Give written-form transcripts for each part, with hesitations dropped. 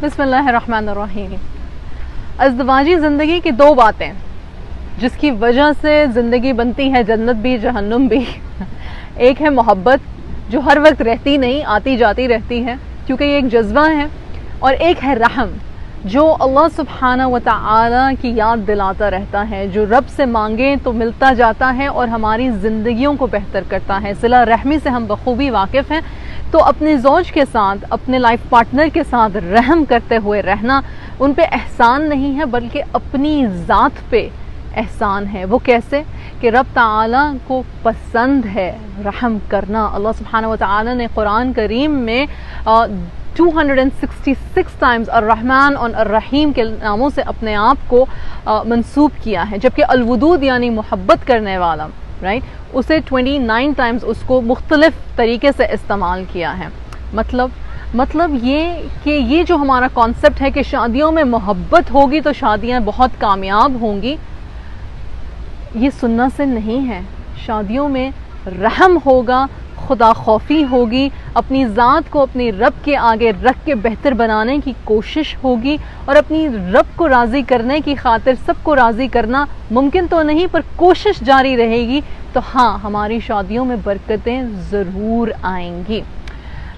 بسم اللہ الرحمن الرحیم۔ ازدواجی زندگی کی دو باتیں جس کی وجہ سے زندگی بنتی ہے جنت بھی جہنم بھی، ایک ہے محبت جو ہر وقت رہتی نہیں، آتی جاتی رہتی ہے کیونکہ یہ ایک جذبہ ہے، اور ایک ہے رحم جو اللہ سبحانہ و تعالی کی یاد دلاتا رہتا ہے، جو رب سے مانگیں تو ملتا جاتا ہے اور ہماری زندگیوں کو بہتر کرتا ہے۔ صلہ رحمی سے ہم بخوبی واقف ہیں، تو اپنے زوج کے ساتھ، اپنے لائف پارٹنر کے ساتھ رحم کرتے ہوئے رہنا ان پہ احسان نہیں ہے بلکہ اپنی ذات پہ احسان ہے۔ وہ کیسے کہ رب تعالیٰ کو پسند ہے رحم کرنا۔ اللہ سبحانہ و تعالیٰ نے قرآن کریم میں 266 ٹائمز الرحمن اور الرحیم کے ناموں سے اپنے آپ کو منسوب کیا ہے، جبکہ الودود یعنی محبت کرنے والا اسے 29 ٹائمز اس کو مختلف طریقے سے استعمال کیا ہے۔ مطلب یہ کہ یہ جو ہمارا کانسیپٹ ہے کہ شادیوں میں محبت ہوگی تو شادیاں بہت کامیاب ہوں گی، یہ سننا سے نہیں ہے۔ شادیوں میں رحم ہوگا، خدا خوفی ہوگی، اپنی ذات کو اپنی رب کے آگے رکھ کے بہتر بنانے کی کوشش ہوگی، اور اپنی رب کو راضی کرنے کی خاطر سب کو راضی کرنا ممکن تو نہیں پر کوشش جاری رہے گی، تو ہاں ہماری شادیوں میں برکتیں ضرور آئیں گی۔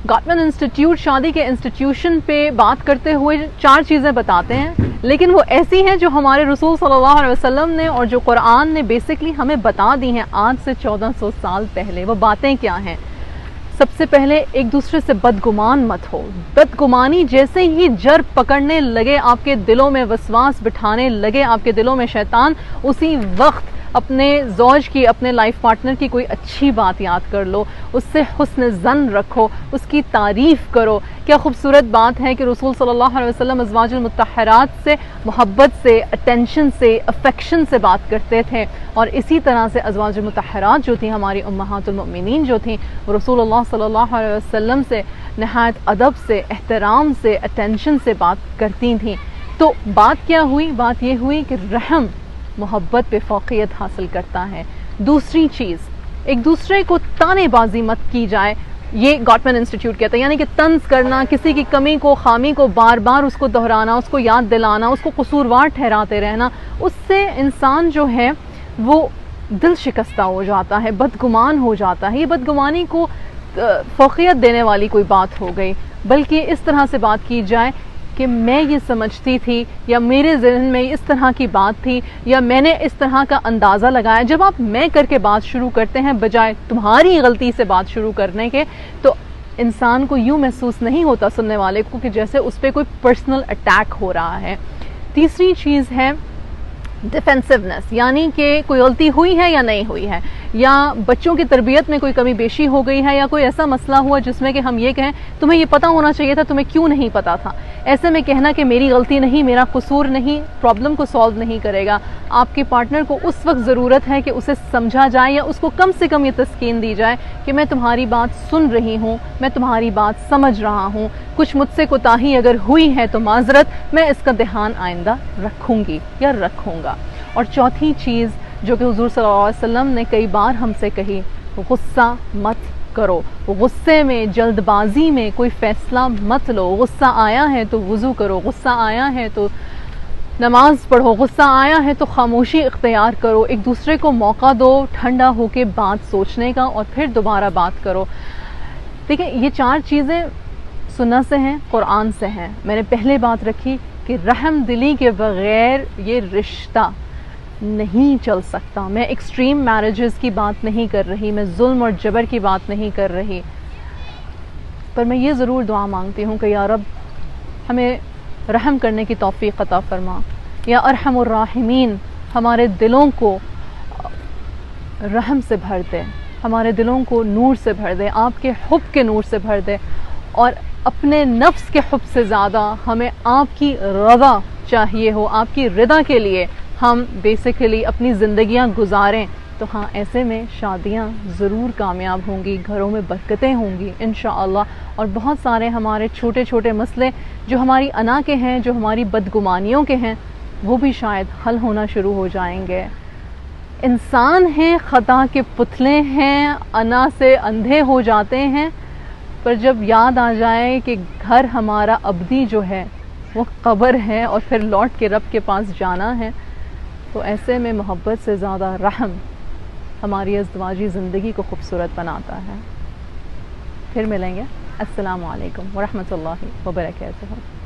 گاٹمن انسٹیٹیوٹ شادی کے انسٹیٹیوشن پہ بات کرتے ہوئے 4 چیزیں بتاتے ہیں، لیکن وہ ایسی ہیں جو ہمارے رسول صلی اللہ علیہ وسلم نے اور جو قرآن نے بیسکلی ہمیں بتا دی ہیں آج سے 1400 سال پہلے۔ وہ باتیں کیا ہیں؟ سب سے پہلے ایک دوسرے سے بدگمان مت ہو۔ بدگمانی جیسے ہی جر پکڑنے لگے، آپ کے دلوں میں وسواس بٹھانے لگے آپ کے دلوں میں شیطان، اسی وقت اپنے زوج کی، اپنے لائف پارٹنر کی کوئی اچھی بات یاد کر لو، اس سے حسن ظن رکھو، اس کی تعریف کرو۔ کیا خوبصورت بات ہے کہ رسول صلی اللہ علیہ وسلم ازواج المطہرات سے محبت سے، اٹینشن سے، افیکشن سے بات کرتے تھے، اور اسی طرح سے ازواج المطہرات جو تھیں، ہماری امہات المؤمنین جو تھیں، وہ رسول اللہ صلی اللہ علیہ وسلم سے نہایت ادب سے، احترام سے، اٹینشن سے بات کرتی تھیں۔ تو بات کیا ہوئی؟ بات یہ ہوئی کہ رحم محبت پہ فوقیت حاصل کرتا ہے۔ دوسری چیز، ایک دوسرے کو تانے بازی مت کی جائے، یہ گاٹمن انسٹیٹیوٹ کہتا ہے، یعنی کہ طنز کرنا، کسی کی کمی کو، خامی کو بار بار اس کو دہرانا، اس کو یاد دلانا، اس کو قصوروار ٹھہراتے رہنا، اس سے انسان جو ہے وہ دل شکستہ ہو جاتا ہے، بدگمان ہو جاتا ہے۔ یہ بدگمانی کو فوقیت دینے والی کوئی بات ہو گئی، بلکہ اس طرح سے بات کی جائے کہ میں یہ سمجھتی تھی، یا میرے ذہن میں اس طرح کی بات تھی، یا میں نے اس طرح کا اندازہ لگایا۔ جب آپ میں کر کے بات شروع کرتے ہیں بجائے تمہاری غلطی سے بات شروع کرنے کے، تو انسان کو یوں محسوس نہیں ہوتا سننے والے کو کہ جیسے اس پہ کوئی پرسنل اٹیک ہو رہا ہے۔ تیسری چیز ہے ڈیفینسونیس، یعنی کہ کوئی غلطی ہوئی ہے یا نہیں ہوئی ہے، یا بچوں کی تربیت میں کوئی کمی بیشی ہو گئی ہے، یا کوئی ایسا مسئلہ ہوا جس میں کہ ہم یہ کہیں تمہیں یہ پتہ ہونا چاہیے تھا، تمہیں کیوں نہیں پتہ تھا۔ ایسے میں کہنا کہ میری غلطی نہیں، میرا قصور نہیں، پرابلم کو سالو نہیں کرے گا۔ آپ کے پارٹنر کو اس وقت ضرورت ہے کہ اسے سمجھا جائے، یا اس کو کم سے کم یہ تسکین دی جائے کہ میں تمہاری بات سن رہی ہوں، میں تمہاری بات سمجھ رہا ہوں، کچھ مجھ سے کوتاہی اگر ہوئی ہے تو معذرت، میں اس کا دھیان آئندہ رکھوں گی یا رکھوں گا۔ اور چوتھی چیز جو کہ حضور صلی اللہ علیہ وسلم نے کئی بار ہم سے کہی، غصہ مت کرو، غصے میں، جلد بازی میں کوئی فیصلہ مت لو۔ غصہ آیا ہے تو وضو کرو، غصہ آیا ہے تو نماز پڑھو، غصہ آیا ہے تو خاموشی اختیار کرو، ایک دوسرے کو موقع دو ٹھنڈا ہو کے بات سوچنے کا، اور پھر دوبارہ بات کرو۔ دیکھیں یہ 4 چیزیں سنت سے ہیں، قرآن سے ہیں۔ میں نے پہلے بات رکھی کہ رحم دلی کے بغیر یہ رشتہ نہیں چل سکتا۔ میں ایکسٹریم میرجز کی بات نہیں کر رہی، میں ظلم اور جبر کی بات نہیں کر رہی، پر میں یہ ضرور دعا مانگتی ہوں کہ یا رب ہمیں رحم کرنے کی توفیق عطا فرما، یا ارحم الراحمین ہمارے دلوں کو رحم سے بھر دے، ہمارے دلوں کو نور سے بھر دے، آپ کے حب کے نور سے بھر دے، اور اپنے نفس کے حب سے زیادہ ہمیں آپ کی رضا چاہیے ہو، آپ کی رضا کے لیے ہم بیسیکلی اپنی زندگیاں گزاریں۔ تو ہاں ایسے میں شادیاں ضرور کامیاب ہوں گی، گھروں میں برکتیں ہوں گی انشاءاللہ، اور بہت سارے ہمارے چھوٹے چھوٹے مسئلے جو ہماری انا کے ہیں، جو ہماری بدگمانیوں کے ہیں، وہ بھی شاید حل ہونا شروع ہو جائیں گے۔ انسان ہیں، خطا کے پتلے ہیں، انا سے اندھے ہو جاتے ہیں، پر جب یاد آ جائے کہ گھر ہمارا ابدی جو ہے وہ قبر ہے اور پھر لوٹ کے رب کے پاس جانا ہے. تو ایسے میں محبت سے زیادہ رحم ہماری ازدواجی زندگی کو خوبصورت بناتا ہے. پھر ملیں گے. السلام علیکم ورحمۃ اللہ وبرکاتہ.